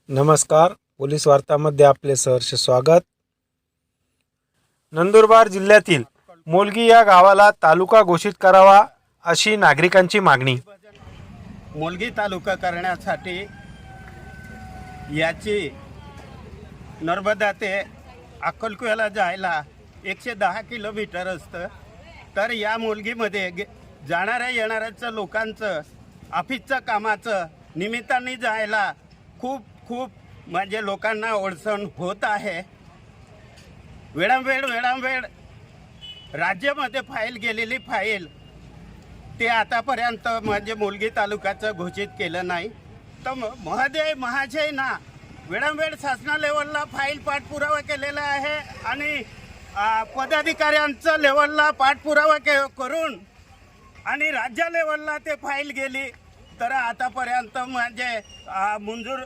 नमस्कार, पोलीस वार्तामध्ये आपले सहर्ष स्वागत। नंदुरबार जिल्ह्यातील मोलगी या गावाला तालुका घोषित करावा अशी नागरिकांची मागणी। मोलगी तालुका करण्यासाठी याची नर्मदा ते अक्कलकुव्याला जायला 110 किलोमीटर असतं। तर या मोलगीमध्ये जाणाऱ्या येणाऱ्याचं लोकांचं ऑफिसचं कामाचं निमित्ताने जायला खूप म्हणजे लोकांना अडचण होत आहे। वेळोवेळ राज्यामध्ये फाईल गेलेली फाईल ते आतापर्यंत म्हणजे मोलगी तालुक्याचं घोषित केलं नाही। तर महाशय ना वेळोवेळ शासना लेवलला फाईल पाठपुरावा केलेला आहे आणि पदाधिकाऱ्यांचं लेवलला पाठपुरावा करून आणि राज्य लेवलला ते फाईल गेली तर आतापर्यंत म्हणजे मंजूर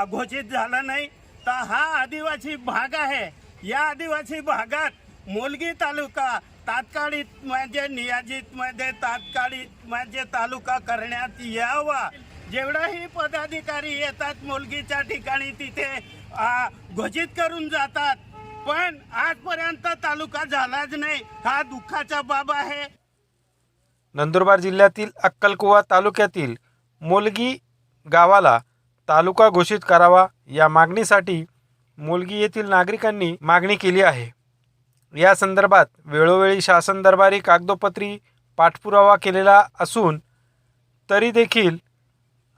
घोषित झालं नाही। तर हा आदिवासी भाग आहे। या आदिवासी भागात मोलगी तालुका तात्कालिक म्हणजे नियोजित मध्ये तात्कालिक म्हणजे तालुका करण्यात यावा। जेवढाही पदाधिकारी येतात मोलगीच्या ठिकाणी तिथे घोषित करून जातात, पण आजपर्यंत तालुका झालाच नाही। हा दुःखाचा बाब आहे। नंदुरबार जिल्ह्यातील अक्कलकुवा तालुक्यातील मोलगी गावाला तालुका घोषित करावा या मागणीसाठी मोलगी येथील नागरिकांनी मागणी केली आहे। या संदर्भात वेळोवेळी शासन दरबारी कागदोपत्री पाठपुरावा केलेला असून तरी देखील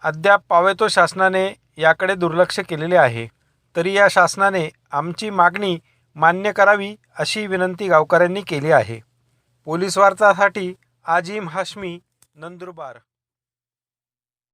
अद्याप पावेतो शासनाने याकडे दुर्लक्ष केलेले आहे। तरी या शासनाने आमची मागणी मान्य करावी अशी विनंती गावकऱ्यांनी केली आहे। पोलीस वार्तासाठी आजिम हाशमी, नंदुरबार।